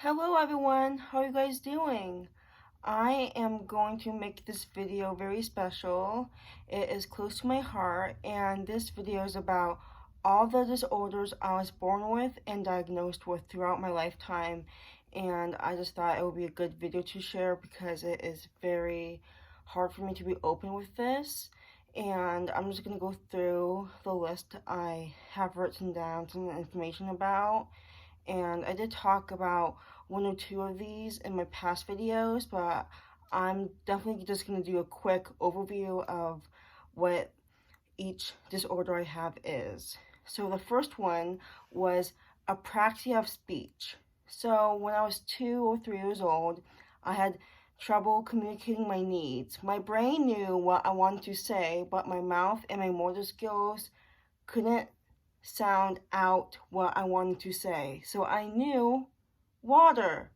Hello everyone, how are you guys doing? I am going to make this video very special. It is close to my heart, and this video is about all the disorders I was born with and diagnosed with throughout my lifetime. And I just thought it would be a good video to share because it is very hard for me to be open with this. And I'm just going to go through the list I have written down some information about. And I did talk about one or two of these in my past videos, but I'm definitely just going to do a quick overview of what each disorder I have is. So the first one was apraxia of speech. So when I was 2 or 3 years old, I had trouble communicating my needs. My brain knew what I wanted to say, but my mouth and my motor skills couldn't sound out what I wanted to say. So I knew water,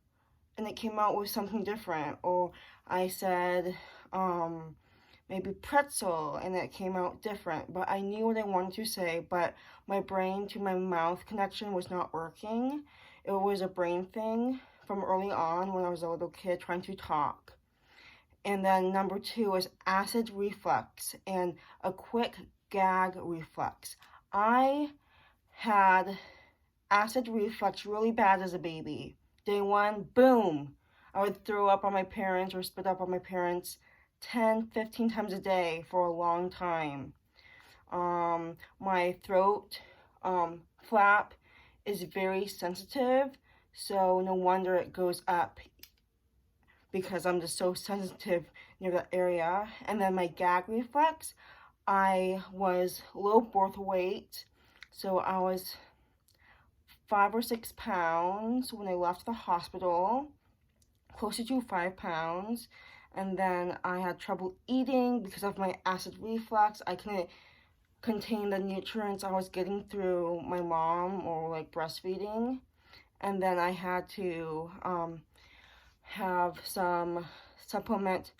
and it came out with something different. Or I said maybe pretzel, and it came out different. But I knew what I wanted to say, but my brain to my mouth connection was not working. It was a brain thing from early on when I was a little kid trying to talk. And then number 2 is acid reflux and a quick gag reflex. I had acid reflux really bad as a baby. Day 1, boom, I would throw up on my parents or spit up on my parents 10, 15 times a day for a long time. My throat flap is very sensitive, so no wonder it goes up because I'm just so sensitive near that area. And then my gag reflex, I was low birth weight, so I was 5 or 6 pounds when I left the hospital, closer to 5 pounds. And then I had trouble eating because of my acid reflux. I couldn't contain the nutrients I was getting through my mom or like breastfeeding. And then I had to have some supplement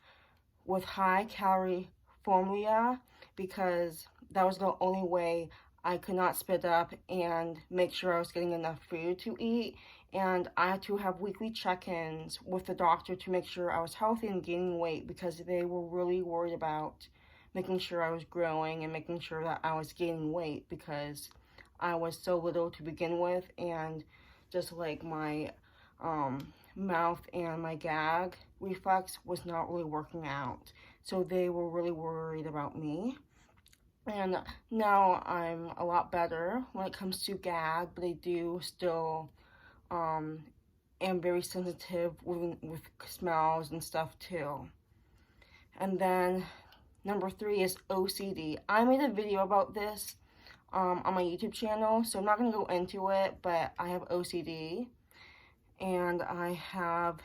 with high calorie formula because that was the only way I could not spit up and make sure I was getting enough food to eat. And I had to have weekly check-ins with the doctor to make sure I was healthy and gaining weight because they were really worried about making sure I was growing and making sure that I was gaining weight because I was so little to begin with, and just like my mouth and my gag reflex was not really working out. So they were really worried about me. And now I'm a lot better when it comes to gag, but I do still am very sensitive with smells and stuff too. And then number 3 is OCD. I made a video about this on my YouTube channel, so I'm not going to go into it, but I have OCD and I have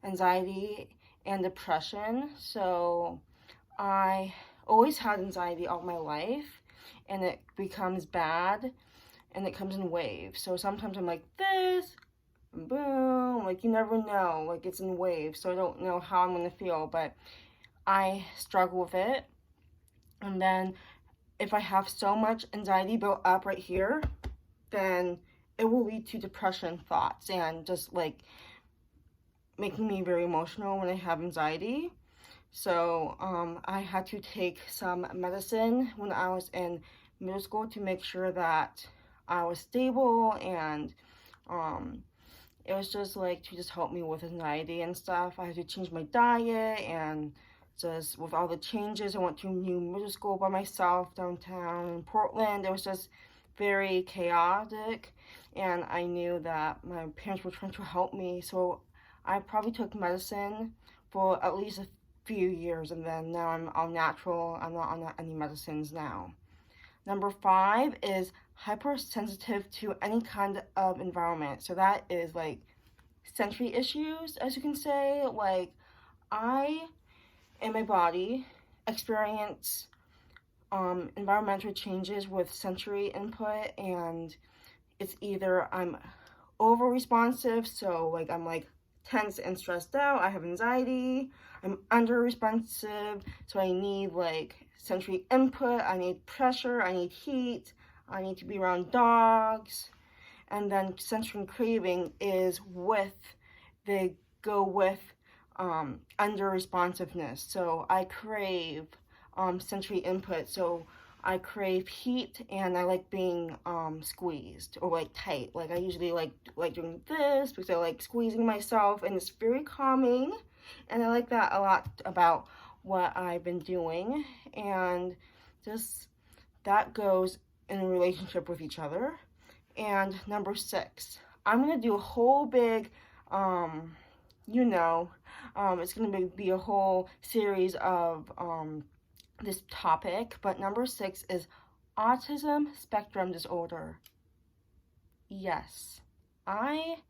anxiety and depression. So I always had anxiety all my life, and it becomes bad and it comes in waves. So sometimes I'm like this, and boom, like you never know, like it's in waves. So I don't know how I'm gonna feel, but I struggle with it. And then if I have so much anxiety built up right here, then it will lead to depression thoughts and just like making me very emotional when I have anxiety. So I had to take some medicine when I was in middle school to make sure that I was stable, and it was just like to just help me with anxiety and stuff. I had to change my diet, and just with all the changes, I went to a new middle school by myself downtown in Portland. It was just very chaotic, and I knew that my parents were trying to help me, so I probably took medicine for at least a few years, and then now I'm all natural. I'm not on any medicines now. Number 5 is hypersensitive to any kind of environment. So that is like sensory issues, as you can say. Like I, in my body, experience environmental changes with sensory input, and it's either I'm over responsive, so like I'm like tense and stressed out, I have anxiety. I'm under responsive, so I need like sensory input, I need pressure, I need heat, I need to be around dogs. and then sensory craving is they go with under responsiveness. So I crave sensory input. So I crave heat, and I like being squeezed or like tight. Like I usually like doing this because I like squeezing myself, and it's very calming, and I like that a lot about what I've been doing. And just that goes in a relationship with each other. And number 6, I'm gonna do a whole big you know, it's gonna be a whole series of this topic, but number 6 is autism spectrum disorder. Yes, I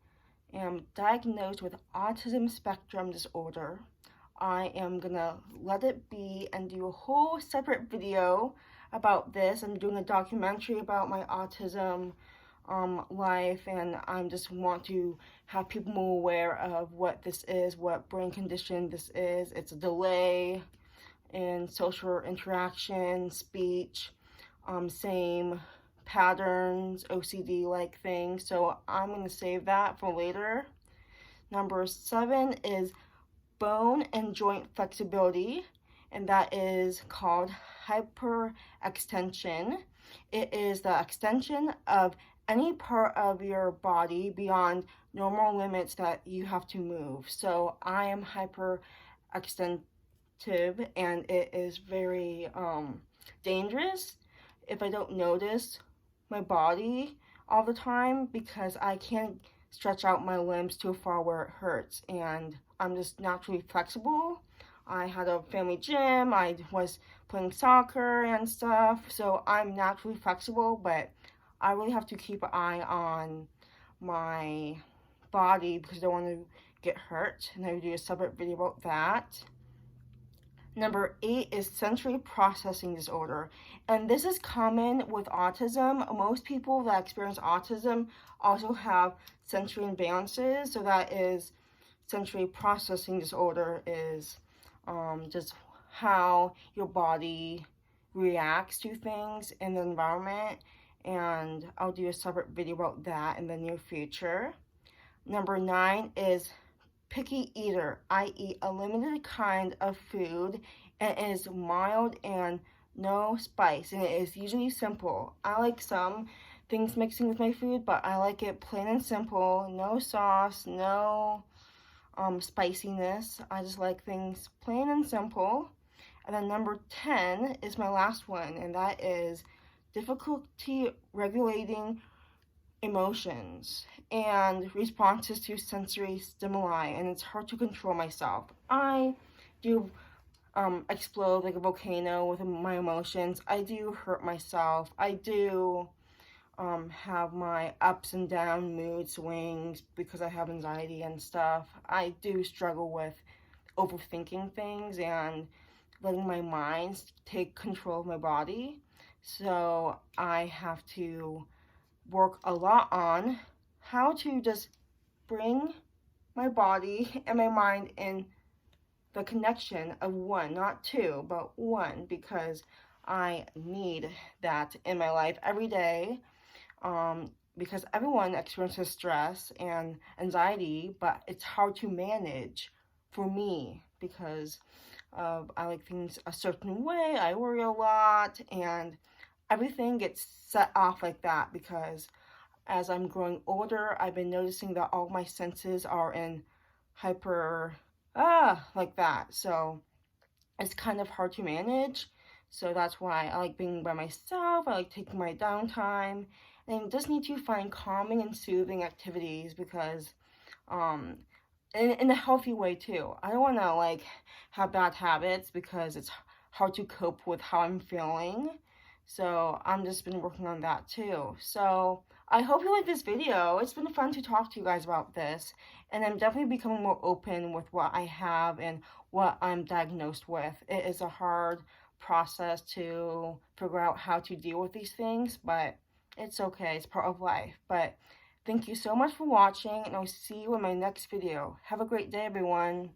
am diagnosed with autism spectrum disorder. I am gonna let it be and do a whole separate video about this. I'm doing a documentary about my autism life, and I just want to have people more aware of what this is, what brain condition this is. It's a delay in social interaction, speech, same patterns, OCD-like things. So I'm going to save that for later. Number 7 is bone and joint flexibility, and that is called hyperextension. It is the extension of any part of your body beyond normal limits that you have to move. So I am hyperextensive, and it is very dangerous if I don't notice my body all the time, because I can't stretch out my limbs too far where it hurts, and I'm just naturally flexible. I had a family gym, I was playing soccer and stuff, so I'm naturally flexible, but I really have to keep an eye on my body because I don't want to get hurt, and I will do a separate video about that. Number 8 is sensory processing disorder, and this is common with autism. Most people that experience autism also have sensory imbalances, so that is sensory processing disorder is just how your body reacts to things in the environment, and I'll do a separate video about that in the near future. Number 9 is picky eater. I eat a limited kind of food, and it is mild and no spice, and it is usually simple. I like some things mixing with my food, but I like it plain and simple, no sauce, no spiciness. I just like things plain and simple. And then number 10 is my last one, and that is difficulty regulating emotions and responses to sensory stimuli, and it's hard to control myself. I do explode like a volcano with my emotions. I do hurt myself. I do have my ups and down mood swings because I have anxiety and stuff. I do struggle with overthinking things and letting my mind take control of my body. So I have to work a lot on how to just bring my body and my mind in the connection of one, not two, but one, because I need that in my life every day, because everyone experiences stress and anxiety, but it's hard to manage for me because I like things a certain way, I worry a lot, and everything gets set off like that because as I'm growing older, I've been noticing that all my senses are in like that. So it's kind of hard to manage. So that's why I like being by myself. I like taking my downtime, and I just need to find calming and soothing activities because, in a healthy way too. I don't want to like have bad habits because it's hard to cope with how I'm feeling. So I'm just been working on that too. So I hope you like this video. It's been fun to talk to you guys about this, and I'm definitely becoming more open with what I have and what I'm diagnosed with. It is a hard process to figure out how to deal with these things, but it's okay. It's part of life. But thank you so much for watching, and I'll see you in my next video. Have a great day, everyone.